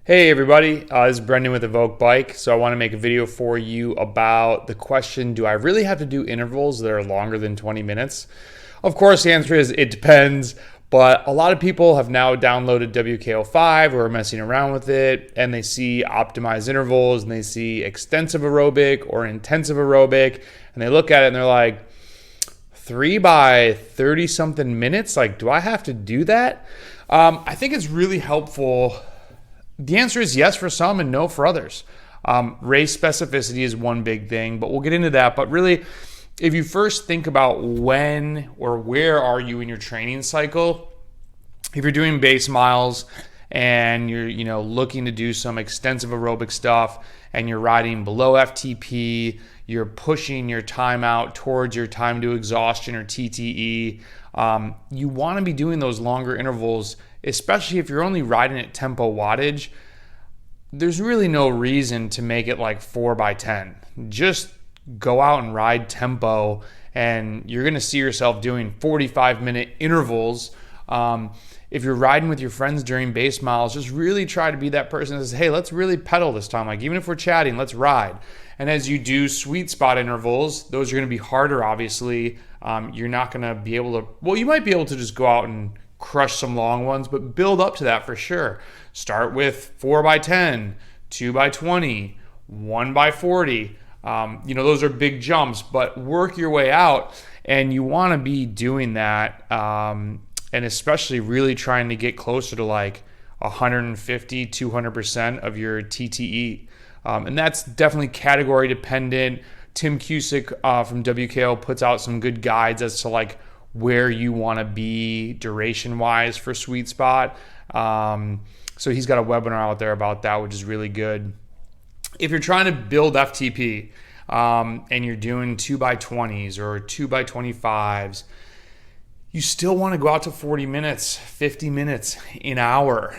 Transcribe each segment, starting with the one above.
Hey everybody, this is Brendan with Evoke Bike. So I want to make a video for you about the question, do I really have to do intervals that are longer than 20 minutes? Of course, the answer is it depends, but a lot of people have now downloaded WKO5 or are messing around with it, and they see optimized intervals and they see extensive aerobic or intensive aerobic, and they look at it and they're like, 3 by 30 something minutes? Like, do I have to do that? I think it's really helpful. The answer is yes for some and no for others. Race specificity is one big thing, but we'll get into that. But really, if you first think about when or where are you in your training cycle, if you're doing base miles and you're looking to do some extensive aerobic stuff and you're riding below FTP, you're pushing your time out towards your time to exhaustion or TTE, you want to be doing those longer intervals, especially if you're only riding at tempo wattage. There's really no reason to make it like 4 by 10. Just go out and ride tempo, and you're going to see yourself doing 45-minute intervals. If you're riding with your friends during base miles, just really try to be that person that says, hey, let's really pedal this time. Like, even if we're chatting, let's ride. And as you do sweet spot intervals, those are going to be harder, obviously. You're not going to be able to, well, you might be able to just go out and crush some long ones, but build up to that for sure. Start with 4 by 10, 2 by 20, 1 by 40. Those are big jumps, but work your way out, and you want to be doing that. And especially really trying to get closer to like 150, 200% of your TTE. And that's definitely category dependent. Tim Cusick from WKO puts out some good guides as to like where you want to be duration wise for sweet spot. So he's got a webinar out there about that, which is really good. If you're trying to build FTP and you're doing 2 by 20s or 2 by 25s, you still want to go out to 40 minutes, 50 minutes, an hour.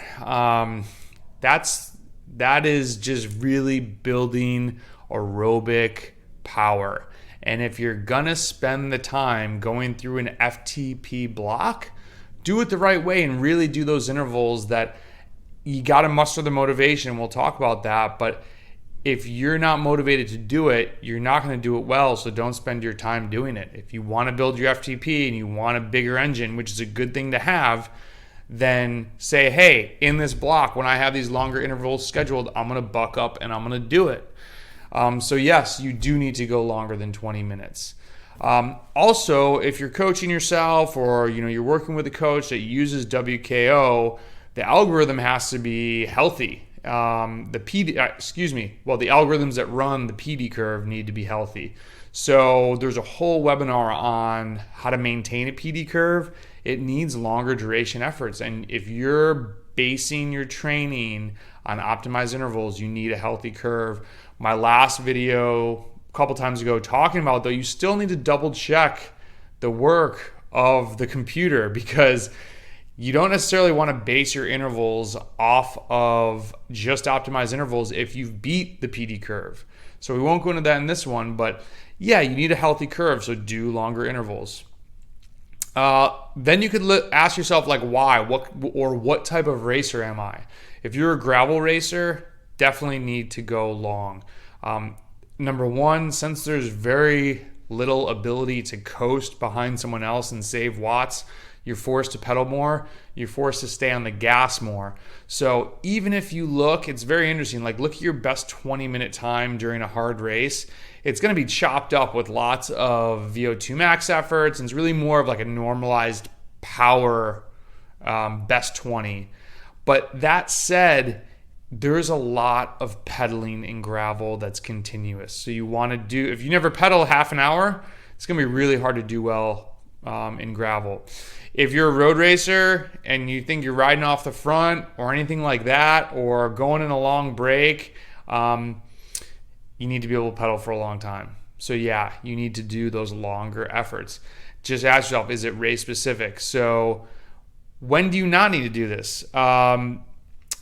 That is just really building aerobic power. And if you're gonna spend the time going through an FTP block, do it the right way and really do those intervals that you got to muster the motivation. We'll talk about that, but if you're not motivated to do it, you're not going to do it well, so don't spend your time doing it. If you want to build your FTP and you want a bigger engine, which is a good thing to have, then say, hey, in this block, when I have these longer intervals scheduled, I'm going to buck up and I'm going to do it. So yes, you do need to go longer than 20 minutes. Also, if you're coaching yourself or you're working with a coach that uses WKO, the algorithm has to be healthy. The algorithms that run the PD curve need to be healthy. So there's a whole webinar on how to maintain a PD curve. It needs longer duration efforts. And if you're basing your training on optimized intervals, you need a healthy curve. My last video a couple times ago talking about, though, you still need to double check the work of the computer, because you don't necessarily want to base your intervals off of just optimized intervals if you've beat the PD curve. So we won't go into that in this one, but yeah, you need a healthy curve, so do longer intervals. Then you could ask yourself, like, why? What type of racer am I? If you're a gravel racer, definitely need to go long. Number one, since there's very little ability to coast behind someone else and save watts, you're forced to pedal more, you're forced to stay on the gas more. So even if you look, it's very interesting, like look at your best 20-minute time during a hard race. It's going to be chopped up with lots of VO2 max efforts, and it's really more of like a normalized power best 20. But that said, there's a lot of pedaling in gravel that's continuous. So you want to do, if you never pedal half an hour, it's going to be really hard to do well in gravel. If you're a road racer and you think you're riding off the front or anything like that, or going in a long break, you need to be able to pedal for a long time. So yeah, you need to do those longer efforts. Just ask yourself, is it race specific? So when do you not need to do this?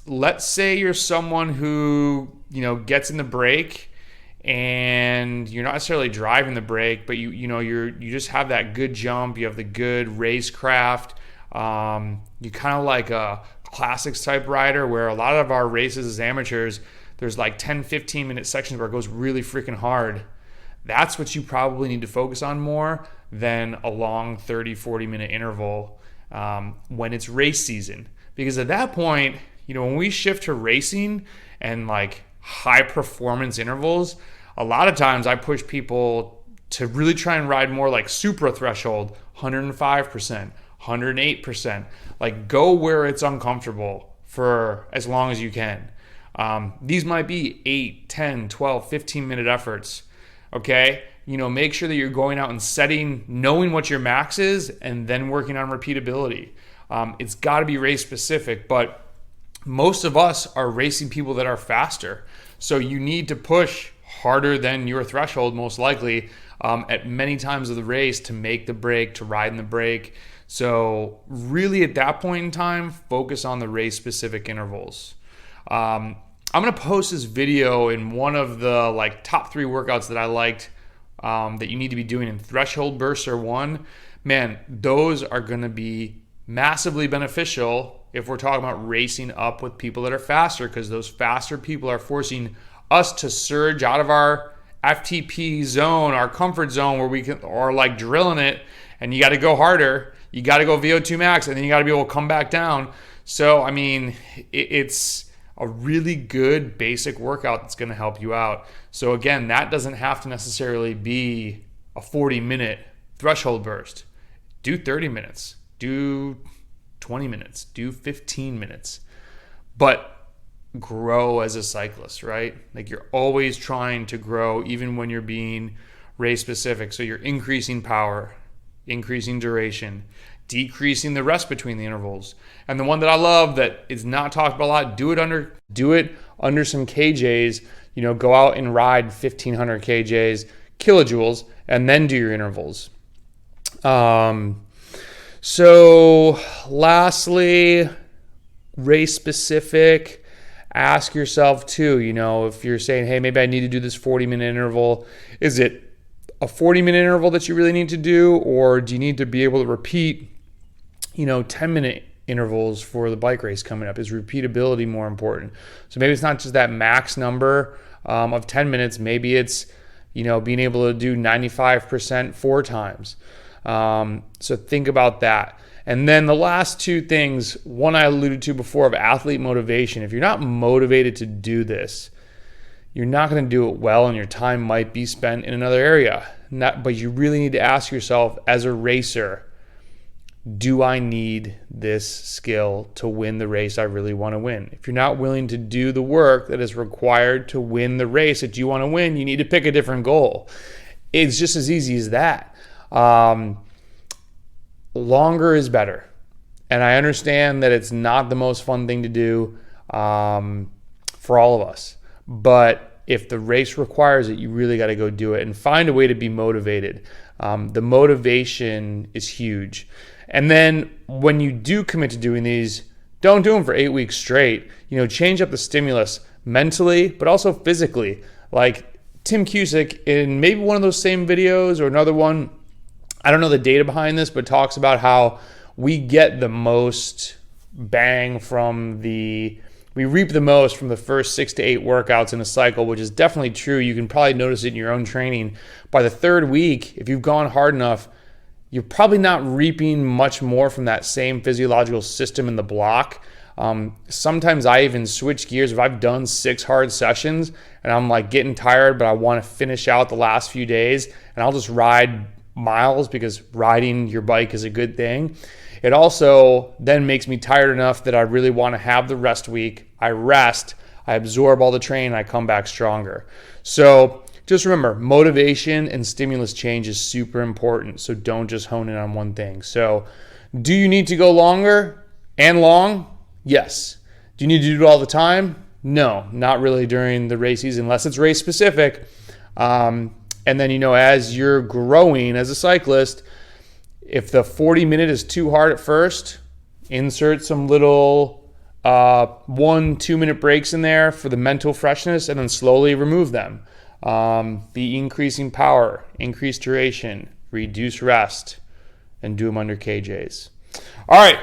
Let's say you're someone who, gets in the brake and you're not necessarily driving the brake, but you just have that good jump, you have the good racecraft, you kind of like a classics type rider, where a lot of our races as amateurs, there's like 10, 15 minute sections where it goes really freaking hard. That's what you probably need to focus on more than a long 30, 40 minute interval when it's race season. Because at that point, when we shift to racing and like high performance intervals, a lot of times I push people to really try and ride more like supra threshold, 105%, 108%. Like go where it's uncomfortable for as long as you can. These might be 8, 10, 12, 15 minute efforts. Okay, make sure that you're going out and knowing what your max is, and then working on repeatability. It's got to be race specific, but most of us are racing people that are faster. So you need to push harder than your threshold, most likely, at many times of the race to make the break, to ride in the break. So really at that point in time, focus on the race specific intervals. I'm going to post this video in one of the like top 3 workouts that I liked that you need to be doing in threshold bursts are one. Man, those are going to be massively beneficial if we're talking about racing up with people that are faster, because those faster people are forcing us to surge out of our FTP zone, our comfort zone, where we are like drilling it, and you got to go harder. You got to go VO2 max, and then you got to be able to come back down. So, I mean, it's a really good basic workout that's going to help you out. So again, that doesn't have to necessarily be a 40-minute threshold burst. Do 30 minutes, do 20 minutes, do 15 minutes, but grow as a cyclist, right? Like you're always trying to grow even when you're being race specific. So you're increasing power, increasing duration, decreasing the rest between the intervals. And the one that I love that is not talked about a lot, do it under some KJs, go out and ride 1500 KJs, kilojoules, and then do your intervals. So lastly, race specific, ask yourself too, if you're saying, hey, maybe I need to do this 40-minute interval, is it a 40-minute interval that you really need to do, or do you need to be able to repeat 10-minute intervals for the bike race coming up? Is repeatability more important? So maybe it's not just that max number of 10 minutes. Maybe it's, being able to do 95% 4 times. So think about that. And then the last 2 things, one I alluded to before of athlete motivation. If you're not motivated to do this, you're not going to do it well, and your time might be spent in another area. But you really need to ask yourself as a racer, do I need this skill to win the race I really want to win? If you're not willing to do the work that is required to win the race that you want to win, you need to pick a different goal. It's just as easy as that. Longer is better. And I understand that it's not the most fun thing to do for all of us. But if the race requires it, you really got to go do it and find a way to be motivated. The motivation is huge. And then when you do commit to doing these, don't do them for 8 weeks straight. Change up the stimulus mentally, but also physically. Like Tim Cusick in maybe one of those same videos or another one, I don't know the data behind this, but talks about how we get the most bang we reap the most from the first 6 to 8 workouts in a cycle, which is definitely true. You can probably notice it in your own training. By the 3rd week, if you've gone hard enough, you're probably not reaping much more from that same physiological system in the block. Sometimes I even switch gears. If I've done 6 hard sessions and I'm like getting tired, but I want to finish out the last few days, and I'll just ride miles because riding your bike is a good thing. It also then makes me tired enough that I really want to have the rest week. I rest, I absorb all the training, I come back stronger. So just remember, motivation and stimulus change is super important. So don't just hone in on one thing. So do you need to go longer and long? Yes. Do you need to do it all the time? No, not really during the race season, unless it's race specific. And then, as you're growing as a cyclist, if the 40-minute is too hard at first, insert some little 1-2 minute breaks in there for the mental freshness, and then slowly remove them. Be increasing power, increase duration, reduce rest, and do them under KJs. All right.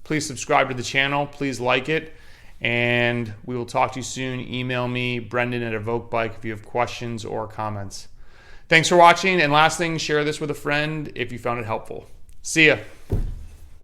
Please subscribe to the channel. Please like it. And we will talk to you soon. Email me, Brendan at Evoke Bike, if you have questions or comments. Thanks for watching. And last thing, share this with a friend if you found it helpful. See ya.